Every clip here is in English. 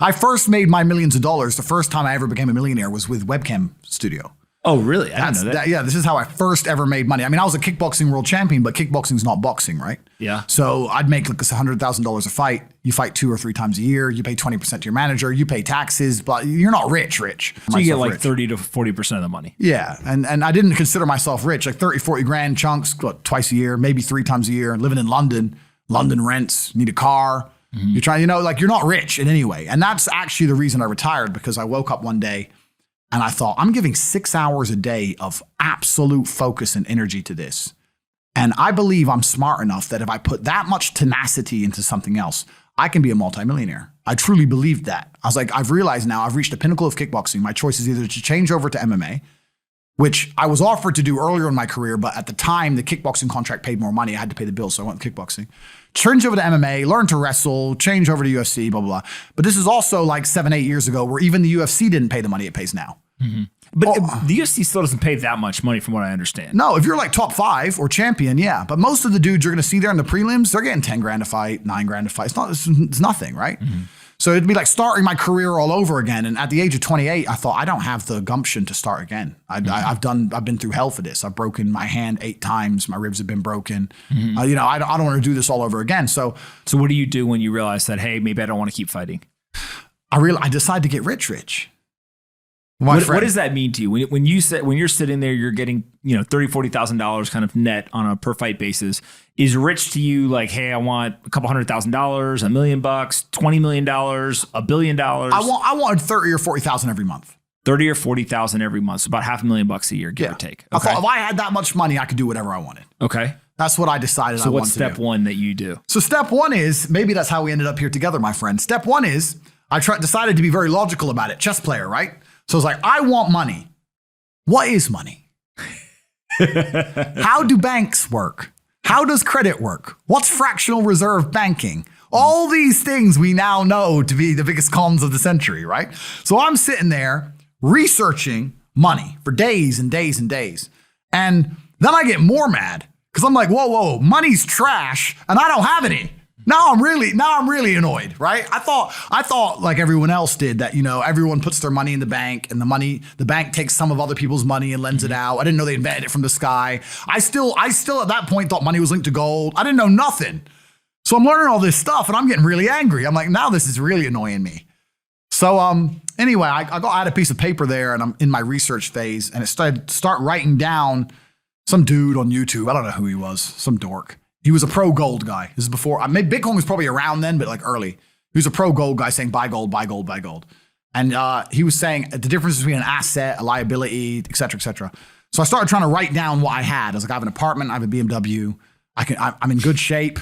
I first made my millions of dollars. The first time I ever became a millionaire was with Webcam Studio. Oh, really? I didn't know that. Yeah, this is how I first ever made money. I mean, I was a kickboxing world champion, but kickboxing's not boxing, right? Yeah. So I'd make like $100,000 a fight. You fight 2 or 3 times a year. You pay 20% to your manager. You pay taxes, but you're not rich. So you get like 30 to 40% of the money. Yeah. And I didn't consider myself rich, like 30, 40 grand chunks, twice a year, maybe 3 times a year, living in London. London rents, need a car. You're trying, you're not rich in any way. And that's actually the reason I retired, because I woke up one day and I thought, I'm giving 6 hours a day of absolute focus and energy to this. And I believe I'm smart enough that if I put that much tenacity into something else, I can be a multimillionaire. I truly believed that. I was like, I've realized now I've reached the pinnacle of kickboxing. My choice is either to change over to MMA, which I was offered to do earlier in my career, but at the time, the kickboxing contract paid more money. I had to pay the bills, so I went with kickboxing. Change over to MMA, learn to wrestle, change over to UFC, blah, blah, blah. But this is also like 7, 8 years ago where even the UFC didn't pay the money it pays now. But the UFC still doesn't pay that much money from what I understand. No, if you're like top 5 or champion, yeah. But most of the dudes you're going to see there in the prelims, they're getting 10 grand a fight, 9 grand a fight. It's nothing, right? So it'd be like starting my career all over again. And at the age of 28, I thought, I don't have the gumption to start again. I've been through hell for this. I've broken my hand 8 times. My ribs have been broken. I don't want to do this all over again. So what do you do when you realize that, hey, maybe I don't want to keep fighting? I decided to get rich. What does that mean to you? When you're sitting there, you're getting, $30,000, $40,000 kind of net on a per fight basis. Is rich to you like, hey, I want a couple $100,000, $1 million, $20 million, $1 billion? I wanted 30 or 40,000 every month. 30 or 40,000 every month. So about $500,000 a year, give or take. Okay. I thought if I had that much money, I could do whatever I wanted. Okay. That's what I decided I wanted to do. So what's step one that you do? So step one is, maybe that's how we ended up here together, my friend. Step one is, I decided to be very logical about it. Chess player, right? So it's like, I want money. What is money? How do banks work? How does credit work? What's fractional reserve banking? All these things we now know to be the biggest cons of the century, right? So I'm sitting there researching money for days and days and days. And then I get more mad because I'm like, whoa, money's trash and I don't have any. Now I'm really annoyed, right? I thought like everyone else did that, everyone puts their money in the bank and the bank takes some of other people's money and lends it out. I didn't know they invented it from the sky. I still at that point thought money was linked to gold. I didn't know nothing. So I'm learning all this stuff and I'm getting really angry. I'm like, now this is really annoying me. So anyway, I had a piece of paper there and I'm in my research phase and it start writing down some dude on YouTube. I don't know who he was, some dork. He was a pro gold guy. This is before, maybe Bitcoin was probably around then, but like early. He was a pro gold guy saying buy gold, buy gold, buy gold. And he was saying the difference between an asset, a liability, et cetera, et cetera. So I started trying to write down what I had. I was like, I have an apartment, I have a BMW. I'm in good shape,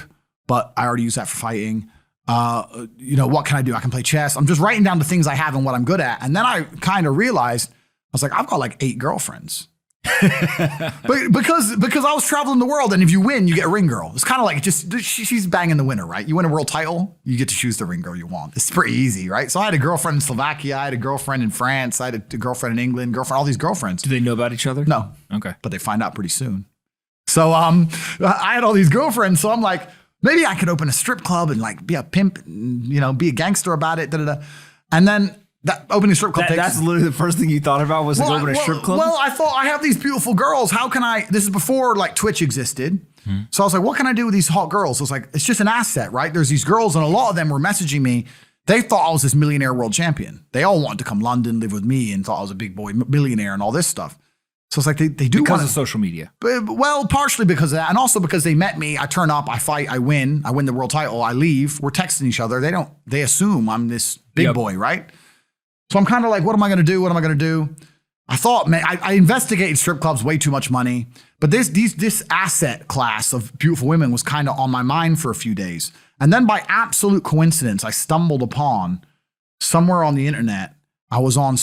but I already use that for fighting. What can I do? I can play chess. I'm just writing down the things I have and what I'm good at. And then I kind of realized, I was like, I've got like 8 girlfriends. But because I was traveling the world, and if you win, you get a ring girl. It's kind of like she's banging the winner, right? You win a world title, you get to choose the ring girl you want. It's pretty easy, right? So I had a girlfriend in Slovakia, I had a girlfriend in France, I had a girlfriend in England, all these girlfriends. Do they know about each other? No. Okay. But they find out pretty soon. So I had all these girlfriends, so I'm like, maybe I could open a strip club and like be a pimp, and, be a gangster about it, And then that opening strip club that's literally the first thing you thought about was open a strip club? Well, I thought I have these beautiful girls. How can this is before like Twitch existed. So I was like, what can I do with these hot girls? I was like, it's just an asset, right? There's these girls and a lot of them were messaging me. They thought I was this millionaire world champion. They all wanted to come London, live with me and thought I was a big boy millionaire and all this stuff. So it's like they do because of social media. Well, partially because of that. And also because they met me. I turn up, I fight, I win the world title, I leave. We're texting each other. They assume I'm this big boy, right? So I'm kind of like, what am I going to do? What am I going to do? I thought, man, I investigated strip clubs, way too much money. But this asset class of beautiful women was kind of on my mind for a few days. And then by absolute coincidence, I stumbled upon somewhere on the internet. I was on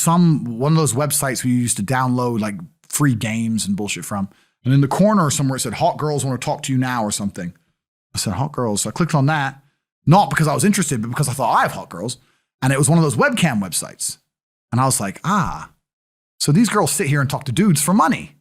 one of those websites where you used to download like free games and bullshit from. And in the corner somewhere it said, hot girls want to talk to you now or something. I said, hot girls. So I clicked on that, not because I was interested, but because I thought I have hot girls. And it was one of those webcam websites. And I was like, so these girls sit here and talk to dudes for money.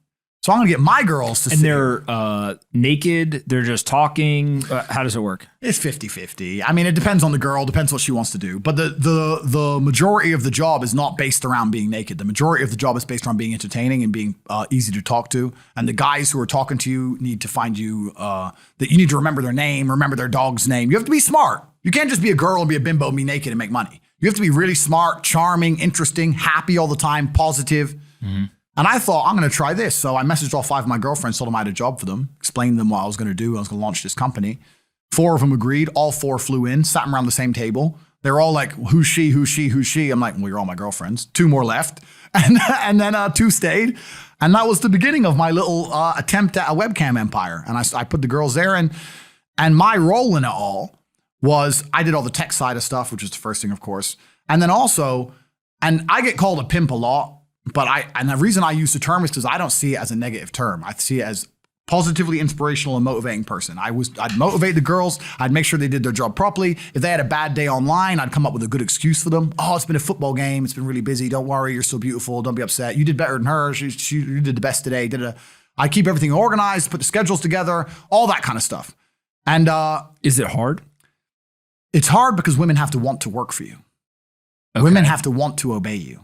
So I'm going to get my girls to And they're naked. They're just talking. How does it work? It's 50-50. I mean, it depends on the girl, depends what she wants to do. But the majority of the job is not based around being naked. The majority of the job is based around being entertaining and being easy to talk to. And the guys who are talking to you need to find you, that you need to remember their name, remember their dog's name. You have to be smart. You can't just be a girl and be a bimbo and be naked and make money. You have to be really smart, charming, interesting, happy all the time, positive. Mm-hmm. And I thought, I'm going to try this. So I messaged all 5 of my girlfriends, told them I had a job for them, explained to them what I was going to do. I was going to launch this company. 4 of them agreed. All 4 flew in, sat them around the same table. They were all like, who's she, who's she, who's she? I'm like, well, you're all my girlfriends. 2 more left. And then 2 stayed. And that was the beginning of my little attempt at a webcam empire. And I put the girls there. And my role in it all was I did all the tech side of stuff, which is the first thing, of course. And then also, and I get called a pimp a lot, but and the reason I use the term is because I don't see it as a negative term. I see it as positively inspirational and motivating person. I'd motivate the girls. I'd make sure they did their job properly. If they had a bad day online, I'd come up with a good excuse for them. Oh, it's been a football game. It's been really busy. Don't worry. You're so beautiful. Don't be upset. You did better than her. You did the best today. I keep everything organized, put the schedules together, all that kind of stuff. And is it hard? It's hard because women have to want to work for you. Okay. Women have to want to obey you.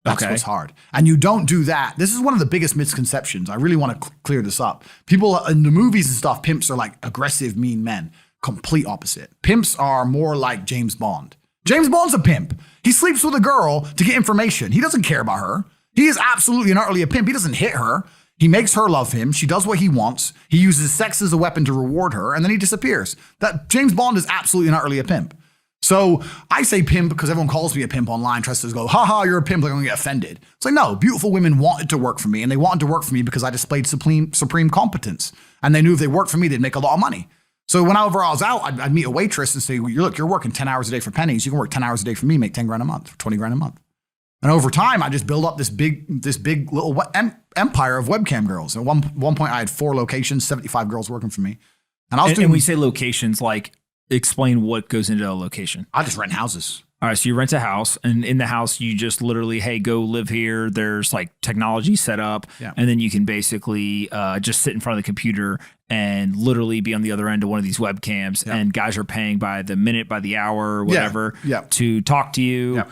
That's what's hard. And you don't do that. This is one of the biggest misconceptions. I really want to clear this up. People in the movies and stuff, pimps are like aggressive, mean men. Complete opposite. Pimps are more like James Bond. James Bond's a pimp. He sleeps with a girl to get information. He doesn't care about her. He is absolutely and utterly a pimp. He doesn't hit her. He makes her love him. She does what he wants. He uses sex as a weapon to reward her, and then he disappears. That James Bond is absolutely and utterly a pimp. So I say pimp because everyone calls me a pimp online, tries to go, haha, you're a pimp, they're going to get offended. It's like, no, beautiful women wanted to work for me, and they wanted to work for me because I displayed supreme competence. And they knew if they worked for me, they'd make a lot of money. So whenever I was out, I'd meet a waitress and say, well, look, you're working 10 hours a day for pennies. You can work 10 hours a day for me, make 10 grand a month, 20 grand a month. And over time, I just built up this big little empire of webcam girls. At one point, I had 4 locations, 75 girls working for me. And I was doing. And we say locations, like explain what goes into a location. I just rent houses. All right, so you rent a house, and in the house, you just literally, hey, go live here. There's like technology set up, and then you can basically just sit in front of the computer and literally be on the other end of one of these webcams, and guys are paying by the minute, by the hour, whatever, to talk to you.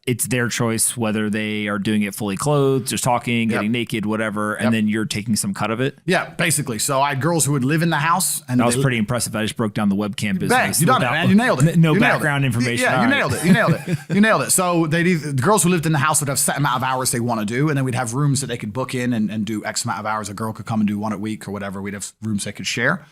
It's their choice whether they are doing it fully clothed, just talking, getting naked, whatever, and then you're taking some cut of it. Yeah, basically. So I had girls who would live in the house. And that was pretty impressive. I just broke down the webcam business. Bang, you done it, man. You nailed it. No background information. Yeah, you nailed it. You nailed it. You nailed it. So the girls who lived in the house would have set amount of hours they want to do, and then we'd have rooms that they could book in and do X amount of hours. A girl could come and do 1 a week or whatever. We'd have rooms they could share.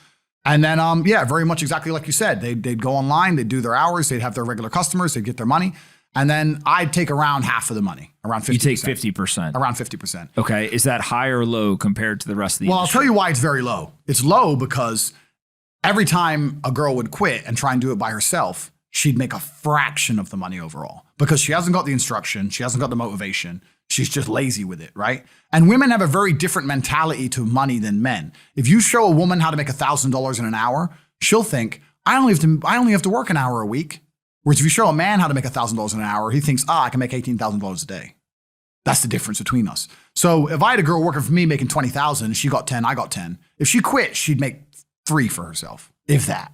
And then, very much exactly like you said. They'd go online, they'd do their hours, they'd have their regular customers, they'd get their money. And then I'd take around half of the money, around 50%. You take 50%. Around 50%. Okay. Is that high or low compared to the rest of the industry? I'll tell you why it's very low. It's low because every time a girl would quit and try and do it by herself, she'd make a fraction of the money overall because she hasn't got the instruction. She hasn't got the motivation. She's just lazy with it, right? And women have a very different mentality to money than men. If you show a woman how to make $1,000 in an hour, she'll think, I only have to work an hour a week. Whereas if you show a man how to make $1,000 an hour, he thinks, I can make $18,000 a day. That's the difference between us. So if I had a girl working for me making $20,000, she got 10, I got 10. If she quit, she'd make 3 for herself, if that.